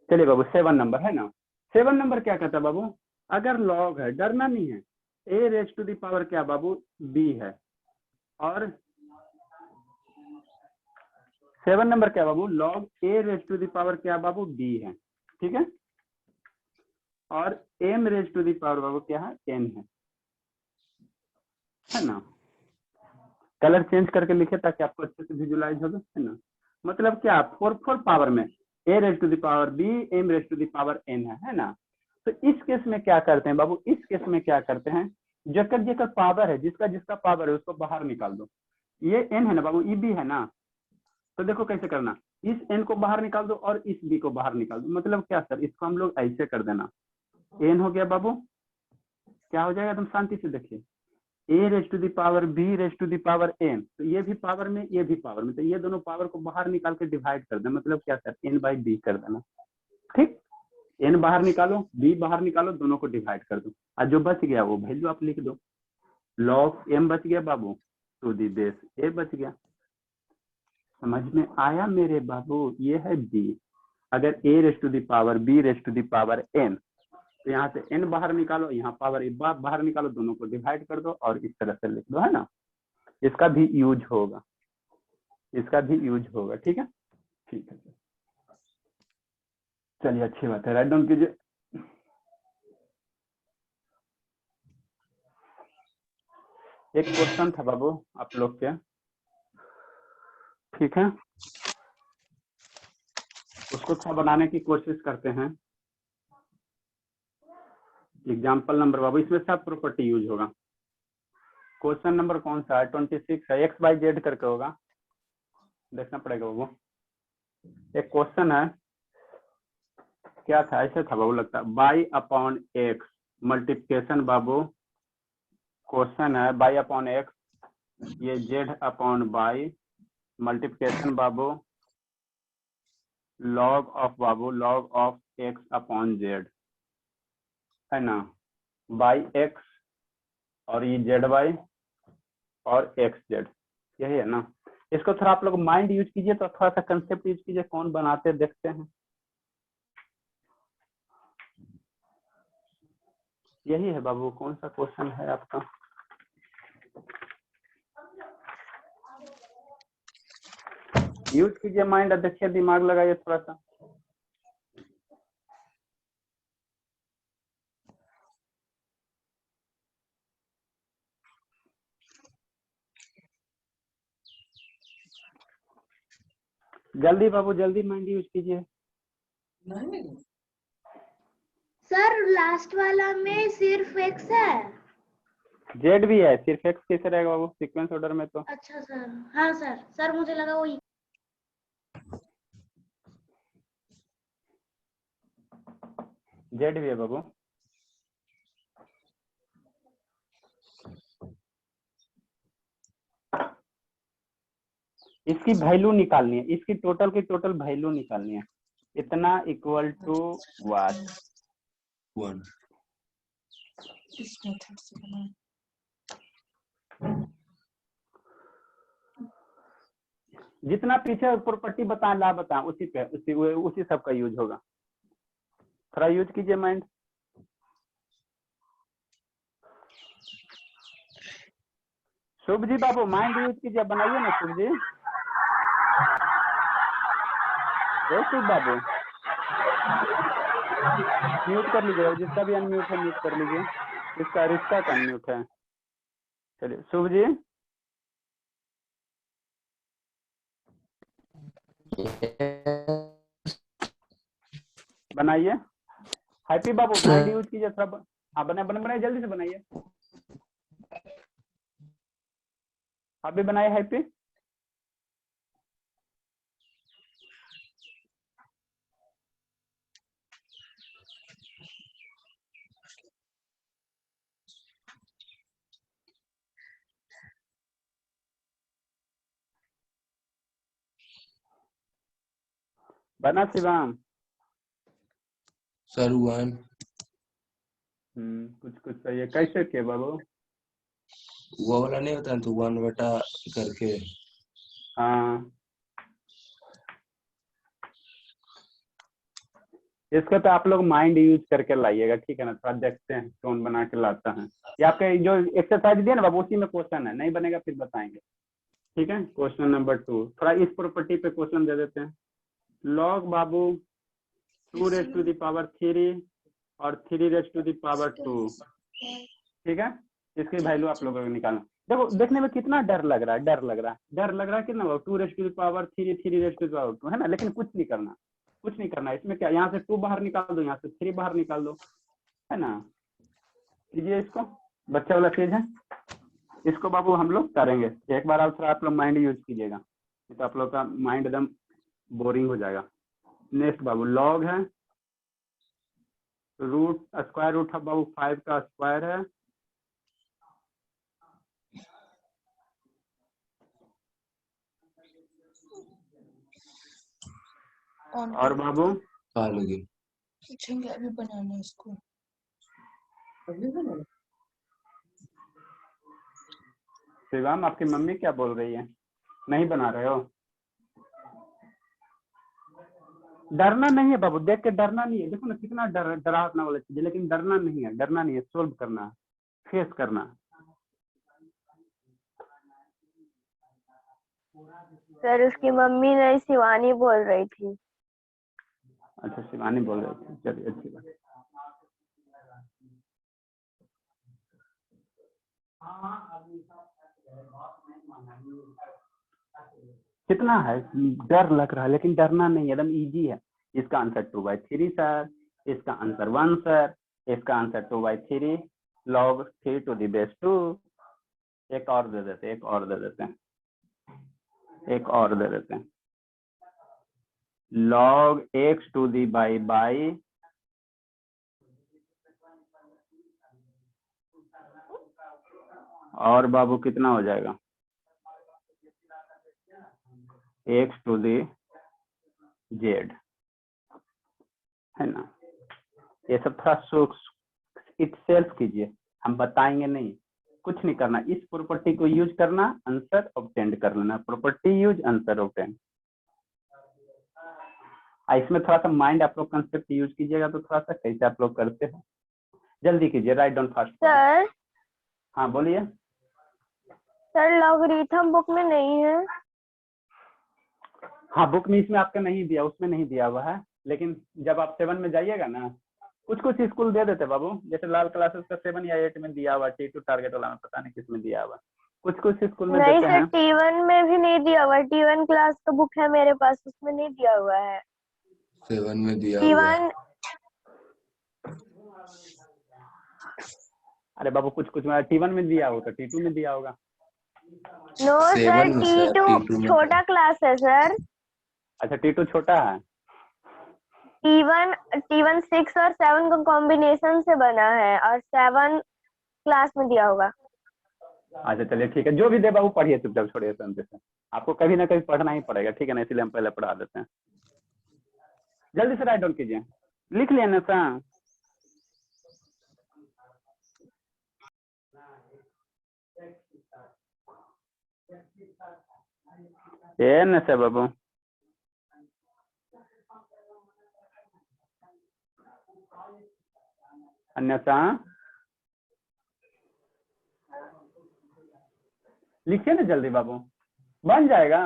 चलिए बाबू 7 नंबर है ना। 7 नंबर क्या कहता है बाबू, अगर लॉग है, डरना नहीं है, a raise to the power क्या बाबू, बी है, और 7 नंबर क्या बाबू, log a raise to the power क्या बाबू, डी है, ठीक है, और m raise to the power बाबू क्या है, एन है ना। कलर चेंज करके लिखे ताकि आपको अच्छे से विजुलाइज हो, है ना। मतलब क्या, 4 पावर में a raise to the power b, m raise to the power n है ना। तो इस केस में क्या करते हैं बाबू, इस केस में क्या करते हैं, जकर जकर पावर है, जिसका जिसका पावर है उसको बाहर निकाल दो। ये एन है ना बाबू, ई बी है ना, तो देखो कैसे करना, इस एन को बाहर निकाल दो और इस बी को बाहर निकाल दो। मतलब क्या सर, इसको हम लोग ऐसे कर देना, एन हो गया बाबू, क्या हो जाएगा, एकदम शांति से देखिए, a raise to the power b raise to the power n, तो ये भी पावर में ये भी पावर में, तो ये दोनों पावर को बाहर निकाल के डिवाइड कर देना। मतलब क्या सर, एन बाई बी कर देना, ठीक। एन बाहर निकालो, बी बाहर निकालो, दोनों को डिवाइड कर दो, और जो बच गया वो वैल्यू आप लिख दो। लॉग एम बच गया बाबू, टू दी बेस ए बच गया। समझ में आया मेरे बाबू, ये है बी। अगर a raise to the power b raise to the power n, तो यहाँ से एन बाहर निकालो, यहाँ पावर बाहर निकालो, दोनों को डिवाइड कर दो और इस तरह से लिख दो, है ना। इसका भी यूज होगा, इसका भी यूज होगा, ठीक है, ठीक है। चलिए अच्छी बात है, राइट डाउन कीजिए। एक क्वेश्चन था बाबू आप लोग के, ठीक है, उसको थोड़ा बनाने की कोशिश करते हैं। एग्जाम्पल नंबर बाबू, इसमें सब प्रॉपर्टी यूज होगा। क्वेश्चन नंबर कौन सा है, 26 है, एक्स बाई जेड करके होगा, देखना पड़ेगा बाबू। एक क्वेश्चन है, क्या था, ऐसे था बाबू, लगता है by upon x multiplication Babu, question है बाई अपॉन एक्स, ये Z upon by multiplication Babu log of Babu, log of x upon Z, है ना, बाई एक्स, और ये जेड बाई और एक्स जेड, यही है ना। इसको थोड़ा आप लोग माइंड यूज कीजिए, तो थोड़ा सा कंसेप्ट यूज कीजिए, कौन बनाते देखते हैं। यही है बाबू, कौन सा क्वेश्चन है आपका, यूज कीजिए माइंड, देखिए दिमाग लगाइए थोड़ा सा। जल्दी बाबू जल्दी माइंड यूज कीजिए। सर लास्ट वाला में सिर्फ एक्स है, जेड भी है, सिर्फ एक्स कैसे रहेगा बाबू सीक्वेंस ऑर्डर में, तो अच्छा सर, हाँ सर, सर मुझे लगा वही। जेड भी है बाबू। इसकी वैल्यू निकालनी है, इसकी टोटल की टोटल वैल्यू निकालनी है, इतना इक्वल टू व्हाट, 1 जितना पीछे प्रॉपर्टी बता ला बता, उसी पे उसी सब का यूज होगा। थोड़ा यूज कीजिए माइंड। शुभ जी बाबू माइंड यूज कीजिए, बनाइए ना शुभ जी। शुभ बाबू म्यूट कर लीजिए, जिसका भी अनम्यूट है म्यूट कर लीजिए, जिसका रिश्ता का अनम्यूट है। चलिए शुभ जी बनाइए। हैप्पी बाबू माइंड यूज कीजिए थोड़ा, हाँ बनाइए जल्दी से बनाइए, आप भी बनाइए हैप्पी। बना शिवाम। सर 1 कुछ कुछ सही है, कैसे के बाबू, वो वाला नहीं होता तो 1 बटा करके, हाँ इसको तो आप लोग माइंड यूज करके लाइएगा, ठीक है ना, थोड़ा देखते हैं कौन बना के लाता है। ये आपके जो एक्सरसाइज दिया ना बाबू, उसी में क्वेश्चन है, नहीं बनेगा फिर बताएंगे, ठीक है। क्वेश्चन नंबर 2, थोड़ा इस प्रॉपर्टी पे क्वेश्चन दे देते हैं। लॉग बाबू 2 रेज टू द पावर 3 और 3 रेज टू द पावर 2, ठीक है। इसकी वैल्यू आप लोगों को निकालना। देखो देखने में कितना डर लग रहा है, डर लग रहा है कितना, 2 raise to the power 3, 3 raise to the power 2, है ना। लेकिन कुछ नहीं करना, इसमें क्या, यहाँ से 2 बाहर निकाल दो, यहाँ से 3 बाहर निकाल दो, है ना। कीजिए इसको, बच्चा वाला चीज है, इसको बाबू हम लोग करेंगे। एक बार आप लोग माइंड यूज कीजिएगा, नहीं तो आप लोग का माइंड एकदम बोरिंग हो जाएगा। नेक्स्ट बाबू लॉग है रूट, स्क्वायर रूट है बाबू 5 का स्क्वायर है, और बाबू पूछेंगे अभी बनाना इसको, शिवम आपकी मम्मी क्या बोल रही है, नहीं बना रहे हो। डरना नहीं है बाबू, देख के डरना नहीं है। देखो ना कितना डरावना वाला चीज है, लेकिन डरना नहीं है, सोल्व करना, फेस करना। सर उसकी मम्मी नहीं, शिवानी बोल रही थी। अच्छा शिवानी बोल रही थी, चलिए अच्छी बात। कितना है, डर लग रहा है, लेकिन डरना नहीं है, एकदम इजी है। इसका आंसर 2/3 सर, इसका आंसर 1 सर, इसका answer 2/3 log 3 to the base 2। एक और दे देते हैं, log x to the by और बाबू कितना हो जाएगा, x to the z, है ना। ये सब थोड़ा इटसेल्फ कीजिए, हम बताएंगे नहीं, कुछ नहीं करना। इस प्रॉपर्टी को यूज करना, आंसर ऑब्टेंड कर लेना, प्रॉपर्टी यूज आंसर ऑब्टेंड। इसमें थोड़ा सा माइंड आप लोग कंसेप्ट यूज कीजिएगा तो थोड़ा सा कैसे आप लोग करते हो, जल्दी कीजिए, राइट डाउन फास्ट। सर हाँ बोलिए। सर लॉगरिथम बुक में नहीं है। हाँ बुक में इसमें आपका नहीं दिया, उसमें नहीं दिया हुआ है, लेकिन जब आप 7 में जाइएगा ना, कुछ स्कूल दे देते बाबू, जैसे लाल क्लासेस का 7 या 8 में दिया हुआ, T2 टारगेट वाला में पता नहीं किसमें दिया हुआ, कुछ स्कूल में नहीं देते सर, हैं। T1 में भी नहीं दिया हुआ। T1 क्लास का बुक है मेरे पास, उसमें नहीं दिया हुआ है। 7 में दिया हुआ है। T1 अरे बाबू कुछ में T1 में दिया होगा, T2 में दिया होगा। नो सर, 7 में सर, T2 T2 में छोटा क्लास है सर। अच्छा T2 छोटा है। T1 6 और 7 का कॉम्बिनेशन से बना है, और 7 क्लास में दिया होगा। अच्छा चलिए ठीक है, जो भी दे बाबू पढ़िए, चुपचाप छोड़िए, शांति से। आपको कभी ना कभी पढ़ना ही पड़ेगा, ठीक है ना, इसलिए हम पहले पढ़ा देते हैं। जल्दी से राइट डाउन कीजिए, लिख लिया ना सर। ये न से बाबू, अन्यथा लिखिए ना जल्दी बाबू, बन जाएगा।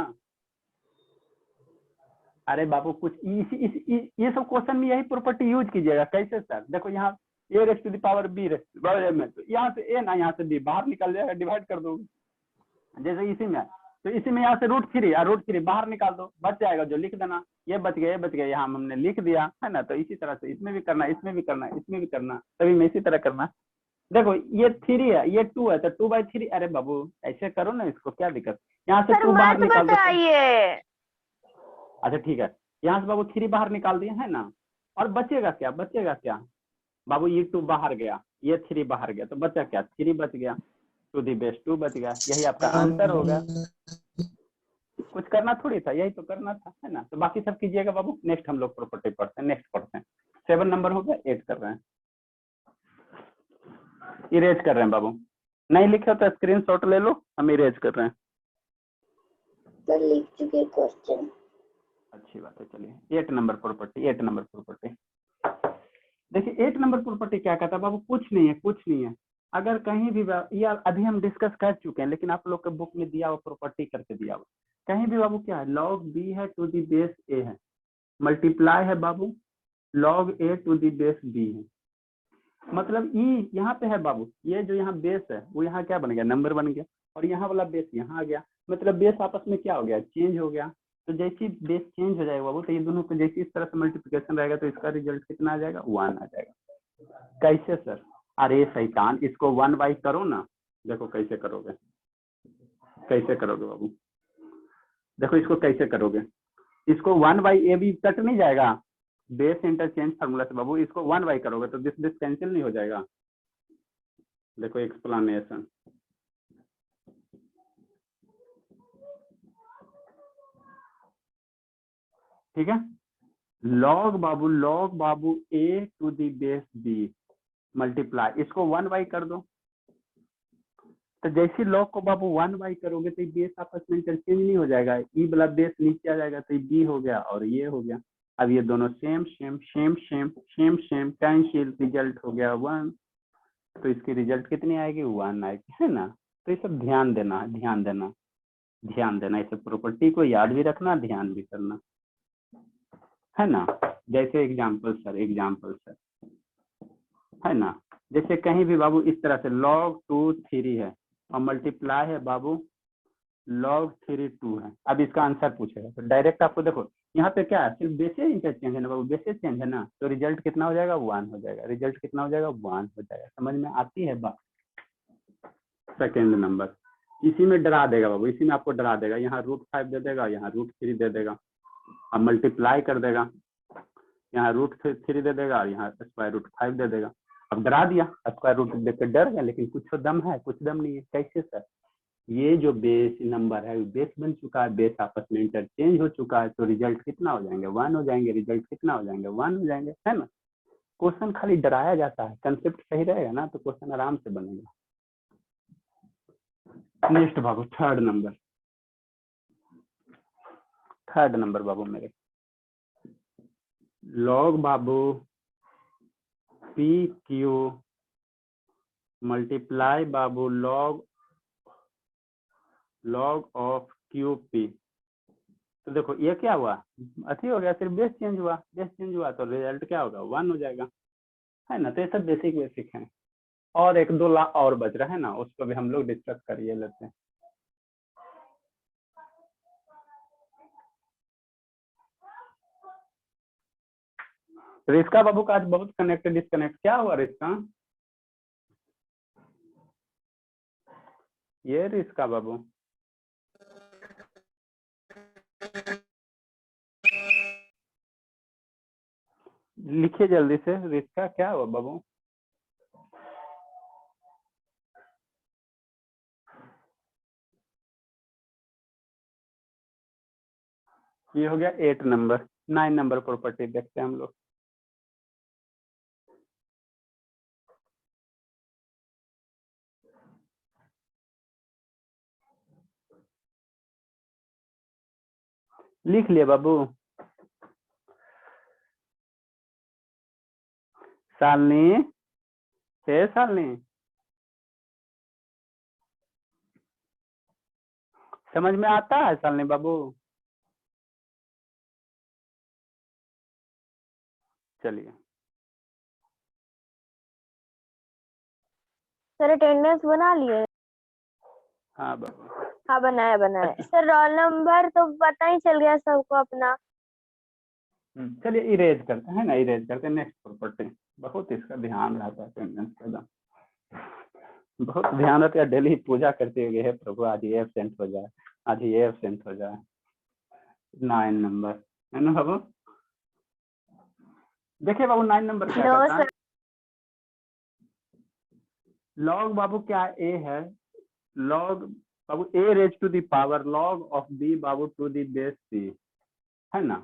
अरे बाबू कुछ ये सब क्वेश्चन में यही प्रॉपर्टी यूज कीजिएगा। कैसे सर, देखो यहाँ a raise to the power b raise to the power m है, तो यहाँ से a ना यहाँ से b बाहर निकल जाएगा, डिवाइड कर दो, जैसे इसी में, तो इसी में यहाँ से √3 बाहर निकाल दो, बच जाएगा, जो लिख देना। ये बच गया, यहाँ हमने लिख दिया, है ना। तो इसी तरह से इसमें भी करना, इसमें भी करना, इसमें भी करना, सभी में इसी तरह करना। देखो ये 3 है, ये 2 है, तो 2/3। अरे बाबू ऐसे करो ना, इसको क्या दिक्कत, यहाँ से 2 बाहर निकाल दो। अच्छा ठीक है, यहाँ से बाबू 3 बाहर निकाल दिए, है ना, और बचेगा क्या बाबू, ये 2 बाहर गया, ये 3 बाहर गया, तो बचा क्या, 3 बच गया, टू दी बेस 2 बच गया, यही आपका आंसर होगा। कुछ करना थोड़ी था, यही तो करना था, है ना। तो बाकी सब कीजिएगा बाबू। नेक्स्ट हम लोग प्रॉपर्टी पढ़ते हैं, नेक्स्ट पढ़ते हैं। 7 नंबर हो गया, 8 कर रहे हैं, इरेज कर रहे हैं बाबू। नहीं लिखे तो स्क्रीनशॉट ले लो, हम इरेज कर रहे हैं। तो लिख चुके क्वेश्चन। अच्छी बात है, चलिए 8 नंबर प्रॉपर्टी। देखिए 8 नंबर प्रॉपर्टी क्या कहता है बाबू, कुछ नहीं है, कुछ नहीं है। अगर कहीं भी या अभी हम डिस्कस कर चुके हैं, लेकिन आप लोग के बुक में दिया हुआ प्रॉपर्टी करके दिया हुआ, कहीं भी बाबू क्या है, log b है टू दी बेस a है, मल्टीप्लाई है बाबू log a to the base b है। मतलब ई यहाँ पे है बाबू, ये जो यहाँ बेस है वो यहाँ क्या बन गया, नंबर बन गया, और यहाँ वाला बेस यहाँ आ गया, मतलब बेस आपस में क्या हो गया, चेंज हो गया। तो जैसे बेस चेंज हो जाएगा बाबू, तो ये दोनों को जैसे इस तरह से मल्टीप्लिकेशन रहेगा, तो इसका रिजल्ट कितना आ जाएगा, 1 आ जाएगा। कैसे सर, अरे शैतान, इसको 1 बाई करो ना, देखो कैसे करोगे, कैसे करोगे बाबू, देखो इसको कैसे करोगे, इसको 1 बाई ए भी कट नहीं जाएगा बेस इंटरचेंज फार्मूला से बाबू, इसको 1 बाई करोगे तो दिस कैंसिल नहीं हो जाएगा। देखो एक्सप्लेनेशन, ठीक है, log बाबू a to the base b multiply, इसको 1 बाई कर दो, तो जैसे log को बाबू 1 बाई करोगे तो बेस आपस में इंटरचेंज नहीं हो जाएगा, ई वाला बेस नीचे आ जाएगा, तो b हो गया और ये हो गया। अब ये दोनों same same same same same same cancel, result हो गया 1, तो इसकी रिजल्ट कितनी आएगी, 1 आएगी, है ना। तो ये सब ध्यान देना, ध्यान देना, ध्यान देना, इस प्रॉपर्टी को याद भी रखना, ध्यान भी करना, है ना। जैसे एग्जाम्पल सर है ना, जैसे कहीं भी बाबू इस तरह से log 2 3 है और मल्टीप्लाई है बाबू log 3 2 है। अब इसका आंसर पूछेगा तो डायरेक्ट आपको देखो यहाँ पे क्या है, सिर्फ बेसिस इंटरचेंज है ना बाबू, बेसिस चेंज है ना, तो रिजल्ट कितना हो जाएगा, 1 हो जाएगा, रिजल्ट कितना हो जाएगा, 1 हो जाएगा। समझ में आती है बात। सेकेंड नंबर, इसी में डरा देगा बाबू, इसी में आपको डरा देगा, यहाँ √5 दे देगा, यहाँ √3 दे देगा, अब मल्टीप्लाई कर देगा, यहाँ √3 दे देगा और यहाँ √5 दे देगा। अब डरा दिया, स्क्वायर रूट देकर डर गया, लेकिन कुछ तो दम है, कुछ दम नहीं है। कैसे सर, ये जो बेस नंबर है बेस बन चुका है, बेस आपस में इंटरचेंज हो चुका है, तो रिजल्ट कितना हो जाएंगे, 1 हो जाएंगे, रिजल्ट कितना हो जाएंगे, 1 हो जाएंगे, है ना। क्वेश्चन खाली डराया जाता है, कंसेप्ट सही रहेगा ना तो क्वेश्चन आराम से बनेगा। नेक्स्ट बाबू थर्ड नंबर बाबू मेरे, log Babu P Q multiply Babu log of Q P. तो देखो ये क्या हुआ, अच्छी हो गया, सिर्फ बेस चेंज हुआ, तो रिजल्ट क्या होगा, 1 हो जाएगा, है ना। तो ये सब बेसिक है, और 1-2 ला और बच रहा है ना, उसको भी हम लोग डिस्कस करिए लेते हैं। रिस्का बाबू का आज बहुत कनेक्ट डिस्कनेक्ट, क्या हुआ रिस्का, ये रिस्का बाबू लिखिए जल्दी से, रिस्का क्या हुआ बाबू, ये हो गया 8 नंबर। 9 नंबर प्रॉपर्टी देखते हैं हम लोग। लिख लिए बाबू, सालनी है, सालनी समझ में आता है सालनी बाबू, चलिए। सर अटेंडेंस बना लिए? हाँ बाबू, हाँ बनाया सर, रोल नंबर तो पता ही चल गया सबको अपना। चलिए इरेज करते हैं ना, इरेज करते हैं। नेक्स्ट प्रॉपर्टी, बहुत इसका ध्यान रहता है अटेंडेंस का, बहुत ध्यान रहता है, डेली पूजा करते हुए है प्रभु आज ये एब्सेंट हो जाए, आज ये एब्सेंट हो जाए। 9 नंबर है ना बाबू, देखिए बाबू 9 नंबर क्या कहता है, log बाबू क्या ए है, log बाबू a raise to the power log of b बाबू टू दी बेस c, है ना।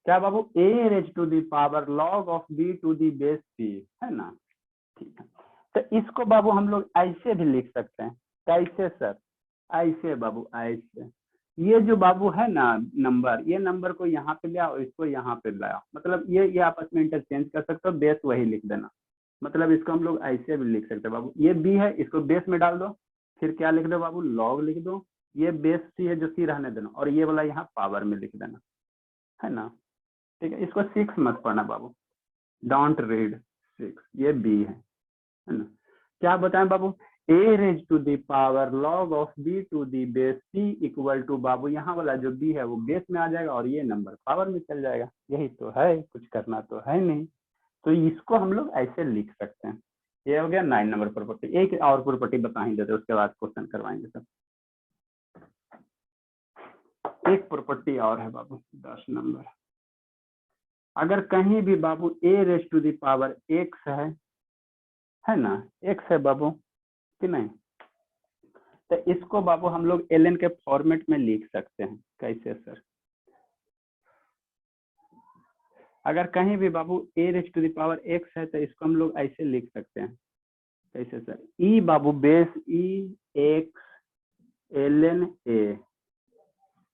क्या बाबू a raise to the power log of b to the base c, है ना। ठीक है, तो इसको बाबू हम लोग ऐसे भी लिख सकते हैं, कैसे सर, ऐसे बाबू, ऐसे ये जो बाबू है ना नंबर, ये नंबर को यहाँ पे ले आओ, इसको यहाँ पे लाया, मतलब ये आपस में इंटरचेंज कर सकते हो, बेस वही लिख देना। मतलब इसको हम लोग ऐसे भी लिख सकते हैं बाबू, ये बी है, इसको बेस में डाल दो, फिर क्या लिख दो बाबू, लॉग लिख दो, ये बेस सी है जो सी रहने देना, और ये वाला यहाँ पावर में लिख देना, है ना। ठीक है, इसको 6 मत पढ़ना बाबू, डोंट रीड 6, ये बी है ना। क्या बताएं बाबू, a raise to the power log of b to the base c equal to बाबू, यहाँ वाला जो b है वो बेस में आ जाएगा और ये नंबर पावर में चल जाएगा। यही तो है, कुछ करना तो है नहीं। तो इसको हम लोग ऐसे लिख सकते हैं। ये हो गया 9 नंबर प्रॉपर्टी। एक और प्रॉपर्टी बता ही देते, उसके बाद क्वेश्चन करवाएंगे सब। एक प्रॉपर्टी और है बाबू 10 नंबर। अगर कहीं भी बाबू a raise to the power x है ना, x है बाबू कि नहीं, तो इसको बाबू हम लोग ln के फॉर्मेट में लिख सकते हैं। कैसे सर, अगर कहीं भी बाबू a raise to the power x है तो इसको हम लोग ऐसे लिख सकते हैं। कैसे sir, e Babu base e x ln a,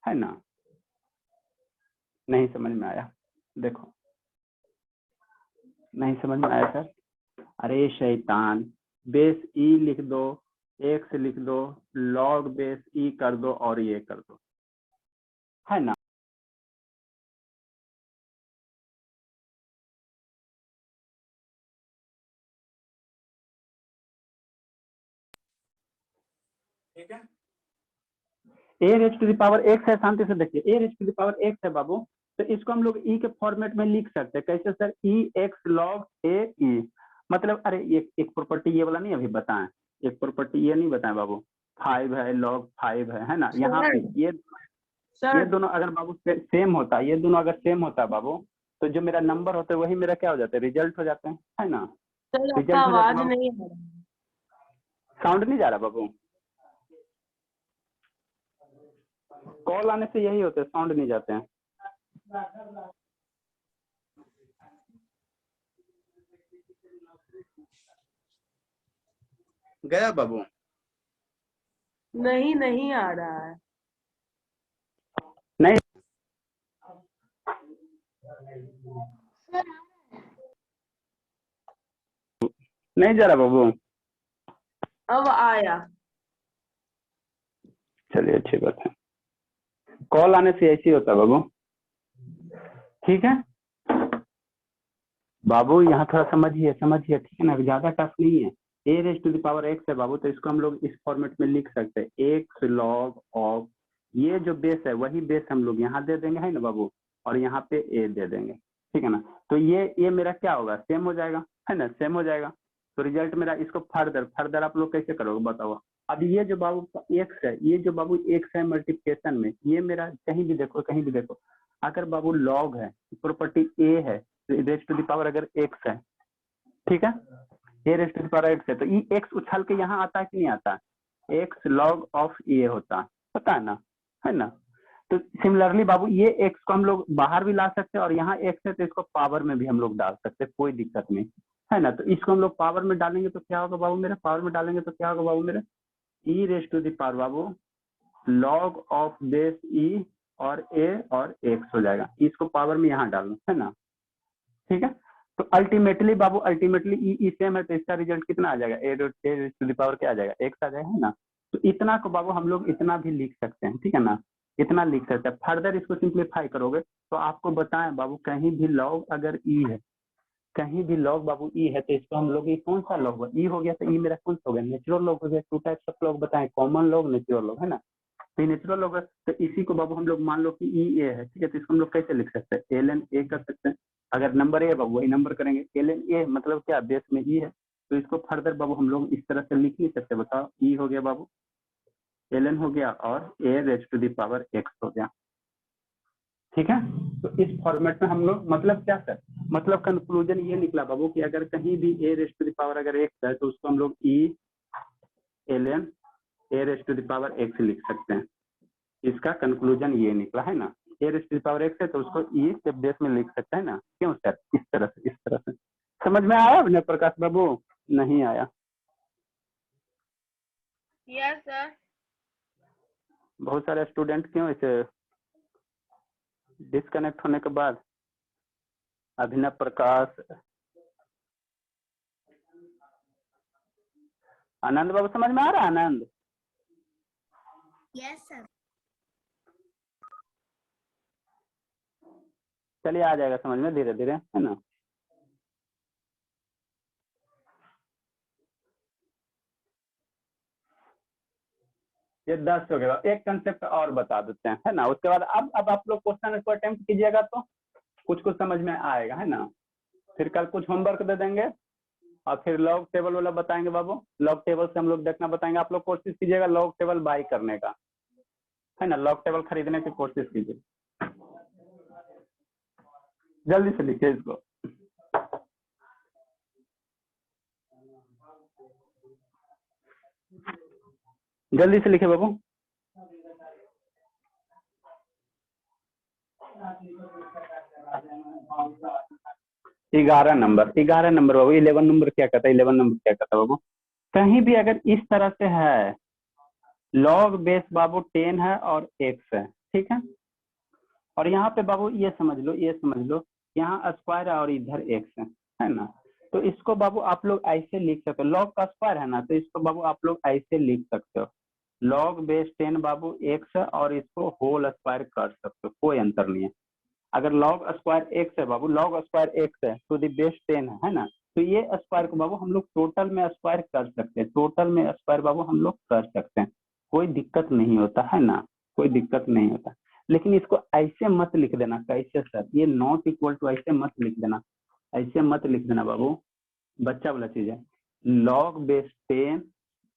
है ना। नहीं समझ में आया, देखो नहीं समझ में आया सर। अरे शैतान, बेस e लिख दो, x लिख दो, log बेस e कर दो और ये कर दो, है ना। ठीक है, a raise to the power x है, शांति से देखिए, a raise to the power x है बाबू, तो इसको हम लोग e के फॉर्मेट में लिख सकते हैं। कैसे sir, e x log a e, मतलब अरे एक प्रॉपर्टी ये वाला नहीं अभी बताएं, एक प्रॉपर्टी ये नहीं बताएं बाबू, 5 है log 5 है ना। यहाँ पे ये दोनों अगर बाबू सेम होता है, ये दोनों अगर सेम होता है बाबू, तो जो मेरा नंबर होता है वही मेरा क्या हो जाता है, रिजल्ट हो जाते हैं, है ना। रिजल्ट आवाज नहीं आ रहा, साउंड नहीं जा रहा बाबू, कॉल आने से यही होता है, साउंड नहीं जाते हैं। गया बाबू, नहीं आ रहा है। नहीं सर नहीं जा रहा बाबू, अब आया। चलिए अच्छी बात है, कॉल आने से ऐसे ही होता है बाबू। ठीक है बाबू, यहाँ थोड़ा समझिए ठीक है ना, ज्यादा टफ नहीं है। a raise to the power x है बाबू, तो इसको हम लोग इस फॉर्मेट में लिख सकते हैं, x log ऑफ, ये जो बेस है वही बेस हम लोग यहाँ दे देंगे, है ना बाबू, और यहाँ पे a दे देंगे, ठीक है ना। तो ये मेरा क्या होगा, सेम हो जाएगा, है ना, सेम हो जाएगा। तो रिजल्ट मेरा, इसको फर्दर आप लोग कैसे करोगे बताओ। अब ये जो बाबू x है, ये जो बाबू x है मल्टीप्लिकेशन में, ये मेरा कहीं भी देखो, अगर बाबू लॉग है, प्रॉपर्टी a है, रेज टू द पावर अगर x है, ठीक है, a raise to the power x है, तो ये x उछाल के यहाँ आता है कि नहीं आता, x log ऑफ a होता है, पता है ना। तो सिमिलरली बाबू ये x को हम लोग बाहर भी ला सकते हैं, और यहाँ x है तो इसको पावर में भी हम लोग डाल सकते हैं, कोई दिक्कत नहीं, है ना। तो इसको हम लोग पावर में डालेंगे तो क्या होगा बाबू मेरा, पावर में डालेंगे तो क्या होगा बाबू मेरा, e raise to the power बाबू log ऑफ बेस e और a और x हो जाएगा। इसको पावर में यहाँ डालना, है ना, ठीक है। तो अल्टीमेटली बाबू, ई सेम है, तो इसका रिजल्ट कितना आ जाएगा, ए रेज टू द पावर क्या आ जाएगा, x आ जाएगा, है ना। तो इतना को बाबू हम लोग इतना भी लिख सकते हैं, ठीक है ना, इतना लिख सकते हैं। फर्दर इसको सिंप्लीफाई करोगे तो आपको बताएं बाबू, कहीं भी लॉग अगर ई है, कहीं भी लॉग बाबू ई है, तो इसको हम लोग कौन सा लॉग हुआ, ई हो गया, तो ई मेरा कौन सा हो गया, नेचुरल लॉग हो गया। 2 टाइप्स ऑफ लॉग बताएं, कॉमन लॉग, नेचुरल लॉग, है ना। तो नेचुरल लॉग है, तो इसी को बाबू हम लोग मान लो कि ई ए है, ठीक है, तो इसको हम लोग कैसे लिख सकते हैं, ln a कर सकते हैं। अगर नंबर ए बाबू वही नंबर करेंगे, ln a मतलब क्या, बेस में ई है, तो इसको फर्दर बाबू हम लोग इस तरह से लिख नहीं सकते, बताओ, ई हो गया बाबू, ln हो गया, और a raise to the power x हो गया, ठीक है। तो इस फॉर्मेट में हम लोग, मतलब क्या सर, मतलब कंक्लूजन ये निकला बाबू कि अगर कहीं भी a raise to the power अगर x है, तो उसको हम लोग e ln a raise to the power x लिख सकते हैं। इसका कंक्लूजन ये निकला, है ना, a raise to the power x है तो उसको e के बेस में लिख सकते हैं ना। क्यों सर, इस तरह से समझ में आया विनय प्रकाश बाबू, नहीं आया। Yes sir. बहुत सारे स्टूडेंट क्यों इसे डिस्कनेक्ट होने के बाद? अभिनव प्रकाश, आनंद बाबू समझ में आ रहा है? आनंद, यस सर। चलिए आ जाएगा समझ में धीरे धीरे, है ना। ये 10 हो गया। एक कंसेप्ट और बता देते हैं, है ना। उसके बाद अब आप लोग क्वेश्चन को अटेम्प्ट कीजिएगा तो कुछ कुछ समझ में आएगा, है ना। फिर कल कुछ होमवर्क दे देंगे और फिर लॉग टेबल वाला बताएंगे बाबू। लॉग टेबल से हम लोग देखना बताएंगे। आप लोग कोशिश कीजिएगा लॉग टेबल बाई करने का, है ना। लॉग टेबल खरीदने की कोशिश कीजिए। जल्दी से लिखिए इसको। जल्दी से लिखिए बाबू। ग्यारह नंबर बाबू। 11 नंबर क्या कहता है? 11 नंबर क्या कहता है बाबू? कहीं भी अगर इस तरह से है, लॉग बेस बाबू 10 है और x है, ठीक है। और यहाँ पे बाबू ये समझ लो, यहाँ स्क्वायर है और इधर x है ना। तो इसको बाबू आप लोग ऐसे लिख सकते हो, लॉग का स्क्वायर है ना, तो इसको बाबू आप लोग ऐसे लिख सकते हो, लॉग बेस 10 बाबू x है और इसको होल स्क्वायर कर सकते हो, कोई अंतर नहीं है। अगर लॉग स्क्वायर x है बाबू, लॉग स्क्वायर x है तो दी बेस 10 है ना। तो ये स्क्वायर को बाबू हम लोग टोटल में स्क्वायर कर सकते हैं, टोटल में स्क्वायर बाबू हम लोग कर सकते हैं, कोई दिक्कत नहीं होता, है ना, कोई दिक्कत नहीं होता। लेकिन इसको ऐसे मत लिख देना। कैसे सर? ये नॉट इक्वल टू ऐसे मत लिख देना, ऐसे मत लिख देना बाबू, बच्चा वाला चीज है। लॉग बेस 10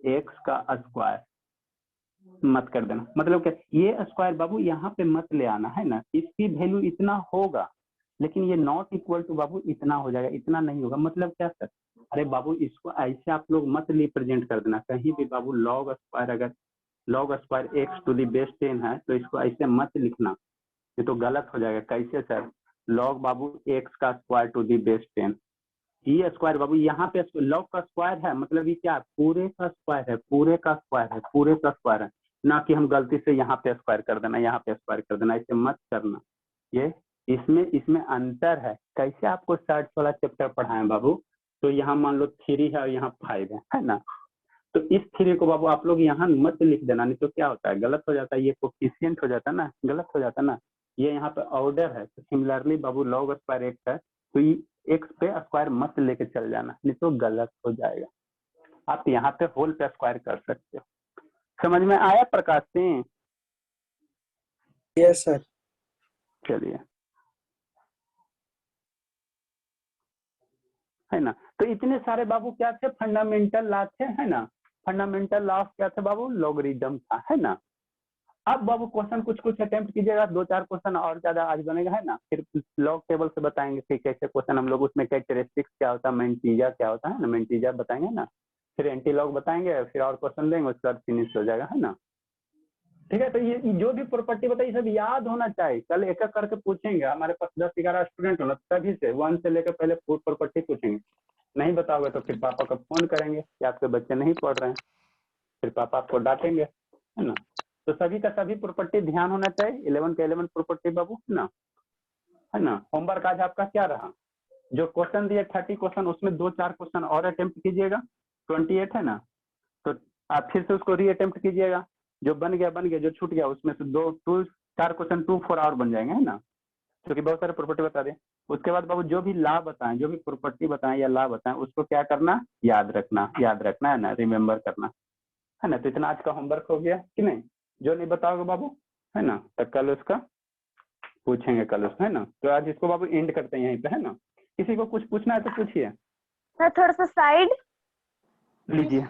x का स्क्वायर मत कर देना। मतलब क्या, ये स्क्वायर बाबू यहाँ पे मत ले आना, है ना। इसकी वैल्यू इतना होगा लेकिन ये नॉट इक्वल टू बाबू इतना हो जाएगा, इतना नहीं होगा। मतलब क्या सर? अरे बाबू इसको ऐसे आप लोग मत रिप्रेजेंट कर देना कहीं भी बाबू। लॉग स्क्वायर, अगर log square x to the base 10 है तो इसको ऐसे मत लिखना, ये तो गलत हो जाएगा। कैसे सर? लॉग बाबू x का स्क्वायर टू दी बेस 10, ये स्क्वायर बाबू यहाँ पे लॉग का स्क्वायर है, मतलब ये क्या, पूरे का स्क्वायर है, पूरे का स्क्वायर है, पूरे का स्क्वायर है ना। कि हम गलती से यहाँ पे स्क्वायर कर देना, यहाँ पे स्क्वायर कर देना, ऐसे मत करना। ये इसमें अंतर है। कैसे आपको सर्च वाला चैप्टर पढ़ाएं बाबू, तो यहाँ मान लो 3 है और यहाँ 5 है ना। तो इस 3 को बाबू आप लोग यहाँ मत लिख देना, नहीं तो क्या होता है, गलत हो जाता है, ये कोफिशिएंट हो जाता है ना, गलत हो जाता है ना। ये यहाँ पे ऑर्डर है। तो सिमिलरली बाबू लॉग स्क्वायर एक्स है तो ये एक्स पे स्क्वायर मत लेके चल जाना, नहीं तो गलत हो जाएगा। आप यहाँ पे होल पे स्क्वायर कर सकते हो। समझ में आया प्रकाश सिंह? Yes sir. चलिए, है ना। तो इतने सारे बाबू क्या थे, फंडामेंटल लॉ थे, है ना। फंडामेंटल लॉ क्या थे बाबू? लॉगरिदम था, है ना। अब बाबू क्वेश्चन कुछ कुछ अटेम्प्ट कीजिएगा, 2-4 क्वेश्चन और ज्यादा आज बनेगा, है ना। फिर लॉग टेबल से बताएंगे कि कैसे क्वेश्चन हम लोग, उसमें कैरेक्टरिस्टिक्स क्या होता है, मेंटीजा क्या होता है ना, मेंटीजा बताएंगे ना। फिर एंटी लॉग बताएंगे, फिर और क्वेश्चन देंगे, उसके बाद फिनिश हो जाएगा, है ना। ठीक है। तो ये जो भी प्रॉपर्टी बताइए सब याद होना चाहिए। कल एक एक करके पूछेंगे, हमारे पास 10-11 स्टूडेंट होना, तभी से 1 से लेकर पहले प्रॉपर्टी पूछेंगे। नहीं बताओगे तो फिर पापा को फोन करेंगे कि आपके बच्चे नहीं पढ़ रहे हैं, फिर पापा आपको डांटेंगे, है ना। तो सभी का सभी प्रॉपर्टी ध्यान होना चाहिए। 11 का 11 प्रॉपर्टी बाबू, है ना। होमवर्क आज आपका क्या रहा? जो क्वेश्चन दिए 30 क्वेश्चन, उसमें 2-4 क्वेश्चन और अटेम्प्ट कीजिएगा, 28 है ना। तो आप फिर से उसको री अटेम्प्ट कीजिएगा। जो बन गया, जो छूट गया उसमें से 4 क्वेश्चन 2-4 और बन जाएंगे, है ना। क्योंकि बहुत सारे प्रॉपर्टी बता दें। उसके बाद बाबू जो भी ला बताएं, जो भी प्रॉपर्टी बताएं या ला बताएं, उसको क्या करना, याद रखना है ना, रिमेम्बर करना, है ना। तो इतना आज का होमवर्क हो गया कि नहीं? जो नहीं बताओगे बाबू, है ना, तो कल उसका पूछेंगे, कल उसका, है ना। तो आज इसको बाबू एंड करते हैं यहीं पे, है ना। किसी को कुछ पूछना है तो पूछिए। सर थोड़ा सा साइड लीजिए,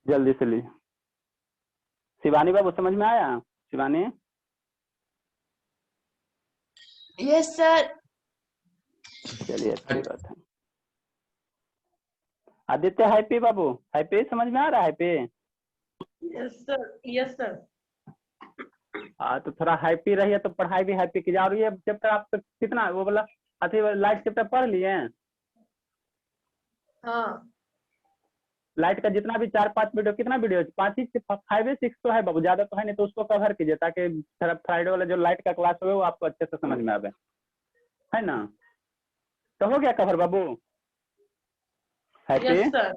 जल्दी से लीजिए। शिवानी बाबू समझ में आया? शिवानी? Yes sir. चलिए, अच्छी बात है। आदित्य हैप्पी बाबू, हैप्पी समझ में आ रहा है? Happy? Yes sir. Yes sir. हाँ, तो थोड़ा हैप्पी रहिए तो पढ़ाई भी हैप्पी कीजिए। और ये चैप्टर आप कितना वो वाला अति लाइट चैप्टर पढ़ लिए? हाँ। लाइट का जितना भी 4-5 वीडियो, कितना वीडियो है, 5 ही 5 या 6 तो है बाबू, ज्यादा तो है नहीं, तो उसको कवर कीजिए ताकि फ्राइडे वाला जो लाइट का क्लास हो वो आपको अच्छे से समझ में आवे, है ना। तो हो गया कवर बाबू? Happy? Yes sir,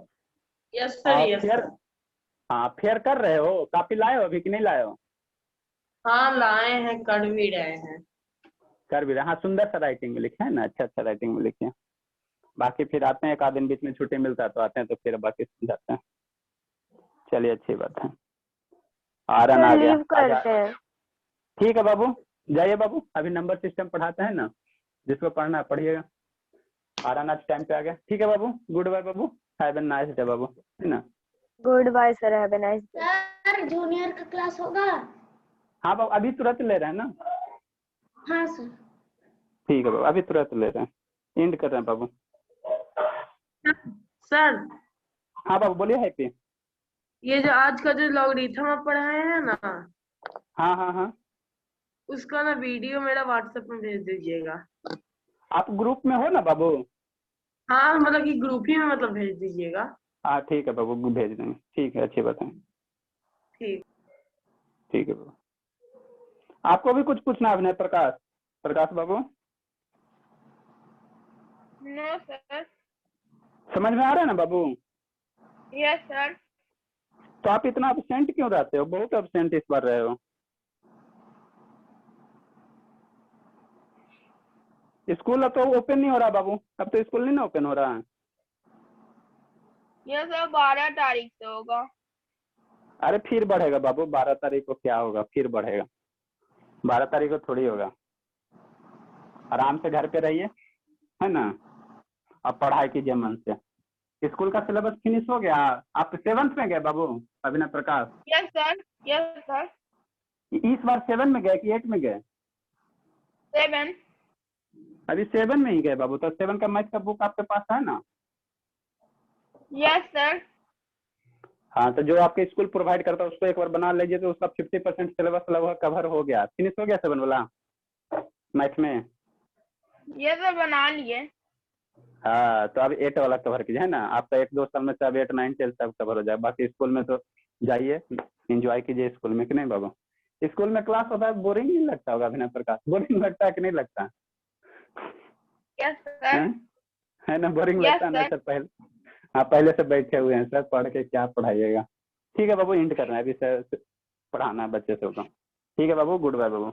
yes sir, yes फिर सर। हाँ फेयर कर रहे हो, कॉपी लाए हो अभी कि नहीं लाए हो? हाँ लाए हैं, कर भी रहे हैं। कर भी रहे, हाँ सुंदर सा राइटिंग में लिखे है ना, अच्छा राइटिंग में लिखे। बाकी फिर आते हैं, एक आध दिन बीच में छुट्टी मिलता है तो आते हैं, तो फिर बाकी समझाते हैं। चलिए अच्छी बात है। आरन आ सर गया, लीव करते हैं। ठीक है बाबू, जाइए बाबू, अभी नंबर सिस्टम पढ़ाते हैं ना, जिसको पढ़ना है पढ़िएगा। आरन आज टाइम पे आ गया, ठीक है बाबू, गुड बाय बाबू, हैव अ नाइस डे बाबू, है ना। Good bye sir, have a nice day. Sir junior का क्लास होगा? हाँ बाबू अभी तुरंत ले रहे हैं ना। हाँ सर। ठीक है बाबू, अभी तुरंत ले रहे हैं, एंड कर रहे हैं बाबू। सर हाँ बाबू बोलिए हैप्पी। ये जो आज का जो लॉगरिथम आप पढ़ाए हैं ना, हाँ हाँ हाँ, उसका ना वीडियो मेरा व्हाट्सएप में भेज दीजिएगा। आप ग्रुप में हो ना बाबू? हाँ मतलब कि ग्रुप ही में मतलब भेज दीजिएगा। हाँ ठीक है बाबू, भेज देंगे, ठीक है, अच्छी बात है, ठीक। ठीक है बाबू। आपको भी कुछ पूछना है अभिनय? प्रकाश, प्रकाश बाबू नो सर। समझ में आ रहा है ना बाबू? Yes sir. तो आप इतना अब्सेंट क्यों रहते हो? बहुत अब्सेंट इस बार रहे हो। स्कूल अब तो ओपन नहीं हो रहा बाबू, अब तो स्कूल नहीं ना ओपन हो रहा है। यस सर, 12 तारीख से होगा। अरे फिर बढ़ेगा बाबू, 12 तारीख को क्या होगा, फिर बढ़ेगा, 12 तारीख को थोड़ी होगा। आराम से घर पे रहिए, है ना, अब पढ़ाई कीजिए मन से। स्कूल का सिलेबस फिनिश हो गया? आप 7th में गए बाबू Abhinay Prakash? Yes sir, yes sir. इस बार 7 में गए कि 8 में गए? 7। अभी 7 में ही गए बाबू, तो 7 का मैथ का बुक आपके पास है ना? Yes sir. हाँ तो जो आपके स्कूल प्रोवाइड करता है उसको एक बार बना लीजिए, तो उसका 50% सिलेबस लगभग कवर हो गया, फिनिश हो गया 7 वाला मैथ में। यस सर, बना लिए। हाँ तो अब 8 वाला कवर कीजिए, है ना, आपका 1-2 साल में सब 8, 9, 10 सब कवर हो जाए। बाकी स्कूल में तो जाइए, एंजॉय कीजिए स्कूल में, कि नहीं बाबू? स्कूल में क्लास होता है, बोरिंग नहीं लगता होगा अभिनय प्रकाश? बोरिंग लगता है कि नहीं लगता? Yes sir. है ना, बोरिंग Yes, लगता है ना sir. सर? पहले हाँ पहले से बैठे हुए हैं सर, पढ़ के क्या पढ़ाइएगा। ठीक है बाबू, एंड करना है अभी सर, पढ़ाना है बच्चे से होगा। ठीक है बाबू, गुड बाय बाबू।